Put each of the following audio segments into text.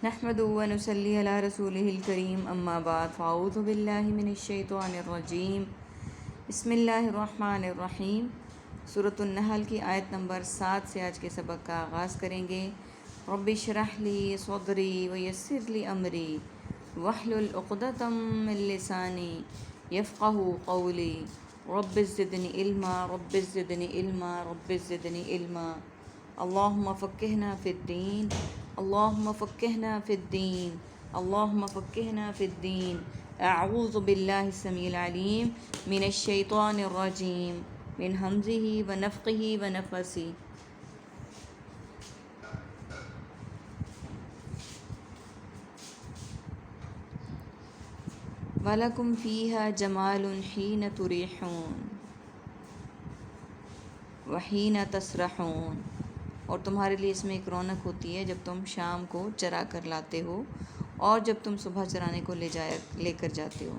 نحمد و نصلی علی رسولہ الکریم اما بعد فاعوذ باللہ من الشیطان الرجیم بسم اللہ الرحمن الرحیم۔ سورۃ النحل کی آیت نمبر 7 سے آج کے سبق کا آغاز کریں گے۔ رب اشرح لی صدری ویسر لی امری واحلل عقدۃ من لسانی یفقہوا قولی رب زدنی علما رب زدنی علما رب زدنی علما۔ اللہم فقہنا فی الدین اللہم فقہنا فی الدین اللہم فقہنا فی الدین۔ اعوذ باللہ السمیع العلیم من الشیطان الرجیم من ہمزہ ونفخہ ونفثہ۔ وَلَكُمْ فِيهَا جَمَالٌ حِينَ تُرِيحُونَ وَحِينَ تَسْرَحُونَ، اور تمہارے لیے اس میں ایک رونق ہوتی ہے جب تم شام کو چرا کر لاتے ہو اور جب تم صبح چرانے کو لے کر جاتے ہو۔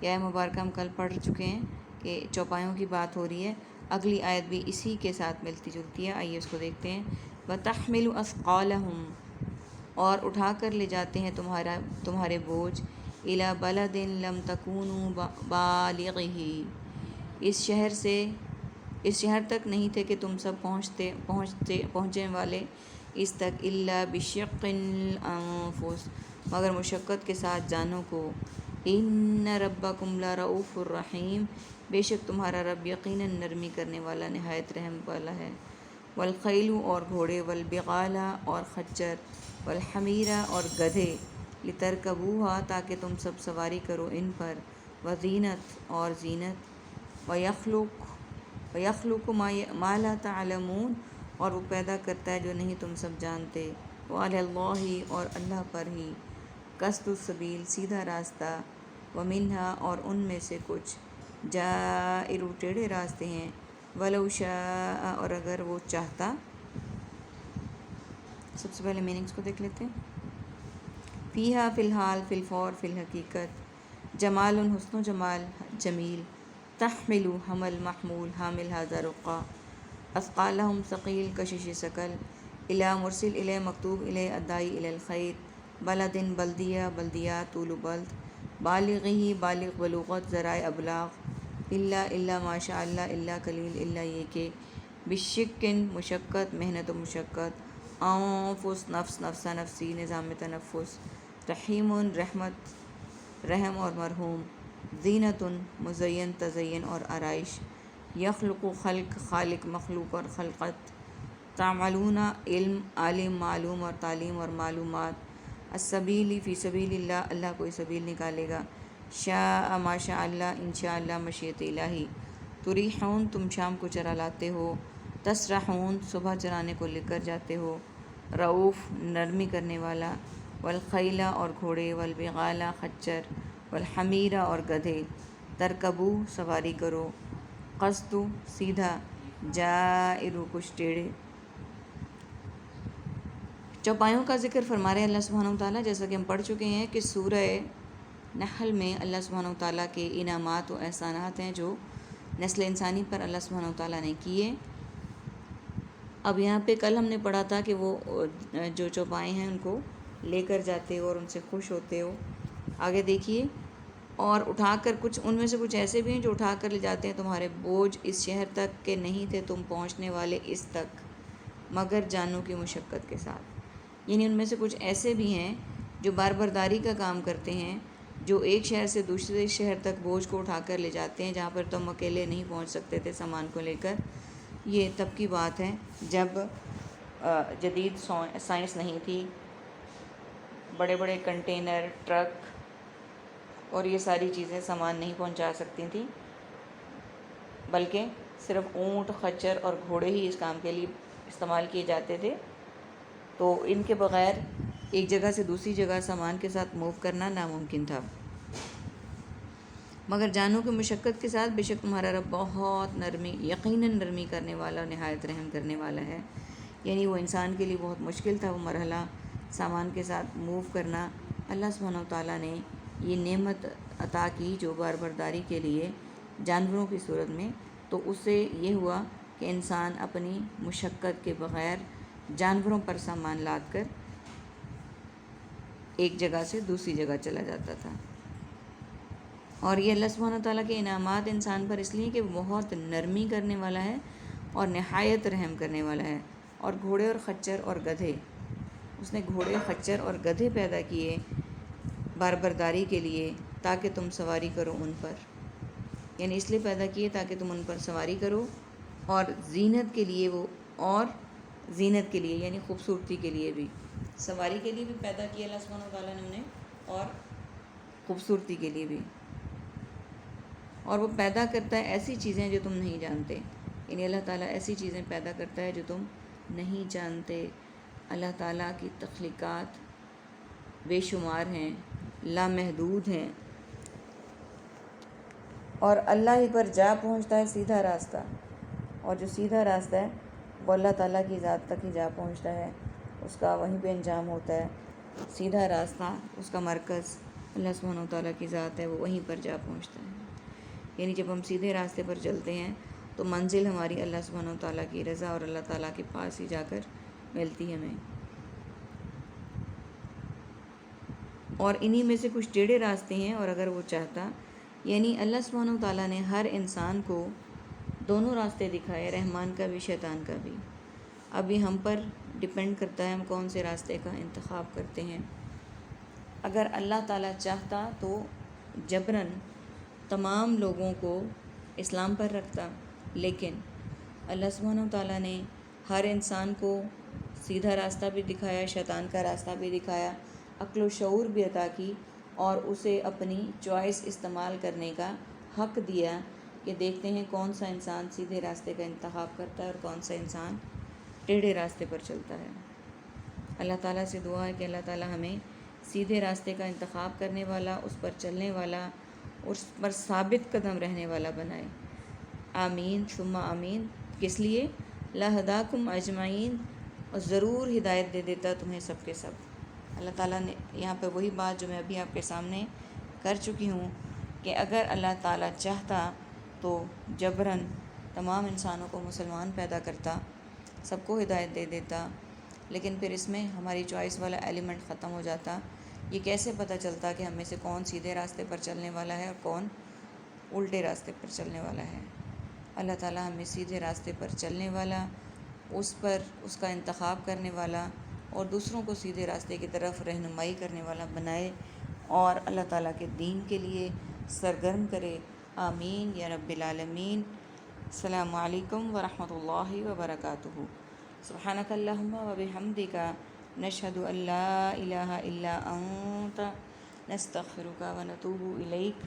یہ مبارکہ ہم کل پڑھ چکے ہیں کہ چوپایوں کی بات ہو رہی ہے۔ اگلی آیت بھی اسی کے ساتھ ملتی جلتی ہے، آئیے اس کو دیکھتے ہیں۔ وَتَحْمِلُ أَثْقَالَهُمْ، اور اٹھا کر لے جاتے ہیں تمہارے بوجھ، إِلَى بَلَدٍ لَمْ تَكُونُوا بَالِغِهِ، اس شہر تک نہیں تھے کہ تم سب پہنچنے والے اس تک، إِلَّا بِشِقِّ الْأَنفُسِ، مگر مشقت کے ساتھ جانوں کو۔ إِنَّ رَبَّكُمْ لَرَءُوفٌ رَحِيمٌ، بے شک تمہارا رب یقیناً نرمی کرنے والا نہایت رحم والا ہے۔ وَالْخَيْلُ، اور گھوڑے، وَالْبِغَالَ، اور خچر، وَالْحَمِيرَ، اور گدھے، لِتَرْكَبُوهَا، تاکہ تم سب سواری کرو ان پر، وَزِینَةً، اور زینت، وَيَخْلُقُ مَا لَا تَعْلَمُونَ، اور وہ پیدا کرتا ہے جو نہیں تم سب جانتے، وَعَلَى اللَّهِ، اور اللہ پر ہی، قصد السبیل، سیدھا راستہ، وَمِنْهَا، اور ان میں سے کچھ، جائر، ٹیڑھے راستے ہیں، وَلَوْ شَاءَ، اور اگر وہ چاہتا۔ سب سے پہلے میننگز کو دیکھ لیتے ہیں۔ فیہا، فی الحال، فی الفور، فی الحقیقت، جمال، حسن و جمال، جمیل، تحمل، حمل، محمول، حامل، ھذا رقع، اثقالہم، ثقیل، کشش ثقل، الی، مرسل الی، مکتوب الی، الداعی الی الخیر، بلد، بلدیہ، بلدیات، طول بلد، بالغہ، بالغ، بلوغت، ذرائع ابلاغ، الا ما شاء اللہ، الا قلیل، الا یہ کہ، بشق، مشقت، محنت و مشقت، انفس، نفس، نفسہ، نفسی، نظام تنفس، رحیم، رحمت، رحم اور مرحوم، زینت، مزین، تزین اور آرائش، یخلق، خلق، خالق، مخلوق اور خلقت، تعملون، علم، عالم، معلوم اور تعلیم اور معلومات، السبیل، فی سبیل اللہ، اللہ کوئی سبیل نکالے گا، شاء، ما شاء اللہ، انشاء اللہ، مشیت الہی، تریحون، تم شام کو چرا لاتے ہو، تسرحون، صبح چرانے کو لے کر جاتے ہو، رؤوف، نرمی کرنے والا، والخیل، اور گھوڑے، والبغال، خچر، والحمیر، اور گدھے، ترکبو، سواری کرو، قصد، سیدھا، جائر، کچھ ٹیڑھے۔ چوپایوں کا ذکر فرما رہے ہیں اللہ سبحانہ وتعالیٰ، جیسا کہ ہم پڑھ چکے ہیں کہ سورہ نحل میں اللہ سبحانہ وتعالیٰ کے انعامات و احسانات ہیں جو نسل انسانی پر اللہ سبحانہ وتعالیٰ نے کیے۔ اب یہاں پہ کل ہم نے پڑھا تھا کہ وہ جو چوپائے ہیں ان کو لے کر جاتے ہو اور ان سے خوش ہوتے ہو۔ آگے دیکھیے، اور اٹھا کر، کچھ ان میں سے کچھ ایسے بھی ہیں جو اٹھا کر لے جاتے ہیں تمہارے بوجھ اس شہر تک کہ نہیں تھے تم پہنچنے والے اس تک، مگر جانوں کی مشقت کے ساتھ۔ یعنی ان میں سے کچھ ایسے بھی ہیں جو بار برداری کا کام کرتے ہیں، جو ایک شہر سے دوسرے شہر تک بوجھ کو اٹھا کر لے جاتے ہیں جہاں پر تم اکیلے نہیں پہنچ سکتے تھے سامان کو لے کر۔ یہ تب کی بات ہے جب جدید سائنس نہیں تھی، بڑے بڑے کنٹینر، ٹرک اور یہ ساری چیزیں سامان نہیں پہنچا سکتی تھیں، بلکہ صرف اونٹ، خچر اور گھوڑے ہی اس کام کے لیے استعمال کیے جاتے تھے۔ تو ان کے بغیر ایک جگہ سے دوسری جگہ سامان کے ساتھ موو کرنا ناممکن تھا، مگر جانوں کی مشقت کے ساتھ بے شک تمہارا رب بہت نرمی، یقیناً نرمی کرنے والا اور نہایت رحم کرنے والا ہے۔ یعنی وہ انسان کے لیے بہت مشکل تھا وہ مرحلہ سامان کے ساتھ موو کرنا۔ اللہ سبحانہ وتعالیٰ نے یہ نعمت عطا کی جو بار برداری کے لیے جانوروں کی صورت میں، تو اس سے یہ ہوا کہ انسان اپنی مشقت کے بغیر جانوروں پر سامان لاد کر ایک جگہ سے دوسری جگہ چلا جاتا تھا۔ اور یہ اللہ سبحانہ تعالیٰ کے انعامات انسان پر اس لیے کہ وہ بہت نرمی کرنے والا ہے اور نہایت رحم کرنے والا ہے۔ اور گھوڑے اور خچر اور گدھے، اس نے گھوڑے خچر اور گدھے پیدا کیے باربرداری کے لیے تاکہ تم سواری کرو ان پر، یعنی اس لیے پیدا کیے تاکہ تم ان پر سواری کرو، اور زینت کے لیے اور زینت کے لیے یعنی خوبصورتی کے لیے بھی، سواری کے لیے بھی پیدا کیا اللہ سبحانہ وتعالیٰ نے انہیں، اور خوبصورتی کے لیے بھی۔ اور وہ پیدا کرتا ہے ایسی چیزیں جو تم نہیں جانتے، یعنی اللہ تعالیٰ ایسی چیزیں پیدا کرتا ہے جو تم نہیں جانتے۔ اللہ تعالیٰ کی تخلیقات بے شمار ہیں، لامحدود ہیں، اور اللہ ہی پر جا پہنچتا ہے سیدھا راستہ، اور جو سیدھا راستہ ہے وہ اللہ تعالیٰ کی ذات تک ہی جا پہنچتا ہے، اس کا وہیں پہ انجام ہوتا ہے۔ سیدھا راستہ، اس کا مرکز اللہ سبحانہ وتعالیٰ کی ذات ہے، وہ وہیں پر جا پہنچتا ہے۔ یعنی جب ہم سیدھے راستے پر چلتے ہیں تو منزل ہماری اللہ سبحانہ وتعالیٰ کی رضا اور اللہ تعالیٰ کے پاس ہی جا کر ملتی ہے ہمیں۔ اور انہی میں سے کچھ ٹیڑھے راستے ہیں، اور اگر وہ چاہتا، یعنی اللہ سبحانہ وتعالیٰ نے ہر انسان کو دونوں راستے دکھائے، رحمان کا بھی شیطان کا بھی۔ اب یہ ہم پر ڈپینڈ کرتا ہے ہم کون سے راستے کا انتخاب کرتے ہیں۔ اگر اللہ تعالیٰ چاہتا تو جبراً تمام لوگوں کو اسلام پر رکھتا، لیکن اللہ سبحانہ وتعالیٰ نے ہر انسان کو سیدھا راستہ بھی دکھایا، شیطان کا راستہ بھی دکھایا، عقل و شعور بھی عطا کی، اور اسے اپنی چوائس استعمال کرنے کا حق دیا کہ دیکھتے ہیں کون سا انسان سیدھے راستے کا انتخاب کرتا ہے اور کون سا انسان ٹیڑھے راستے پر چلتا ہے۔ اللہ تعالیٰ سے دعا ہے کہ اللہ تعالیٰ ہمیں سیدھے راستے کا انتخاب کرنے والا، اس پر چلنے والا، اس پر ثابت قدم رہنے والا بنائے۔ آمین ثم آمین۔ کس لیے؟ لَهَدَاكُمْ اجمعین، اور ضرور ہدایت دے دیتا تمہیں سب کے سب۔ اللہ تعالیٰ نے یہاں پہ وہی بات جو میں ابھی آپ کے سامنے کر چکی ہوں کہ اگر اللہ تعالیٰ چاہتا تو جبراً تمام انسانوں کو مسلمان پیدا کرتا، سب کو ہدایت دے دیتا، لیکن پھر اس میں ہماری چوائس والا ایلیمنٹ ختم ہو جاتا۔ یہ کیسے پتہ چلتا کہ ہم میں سے کون سیدھے راستے پر چلنے والا ہے اور کون الٹے راستے پر چلنے والا ہے؟ اللہ تعالیٰ ہمیں سیدھے راستے پر چلنے والا، اس پر اس کا انتخاب کرنے والا، اور دوسروں کو سیدھے راستے کی طرف رہنمائی کرنے والا بنائے، اور اللہ تعالیٰ کے دین کے لیے سرگرم کرے۔ آمین یا رب العالمین۔ السلام علیکم ورحمۃ اللہ وبرکاتہ۔ سبحانک اللہم وبحمدک، نشہد ان لا الہ الا انت، نستغفرک ونتوب الیک۔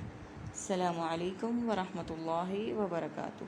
السلام علیکم ورحمۃ اللہ وبرکاتہ۔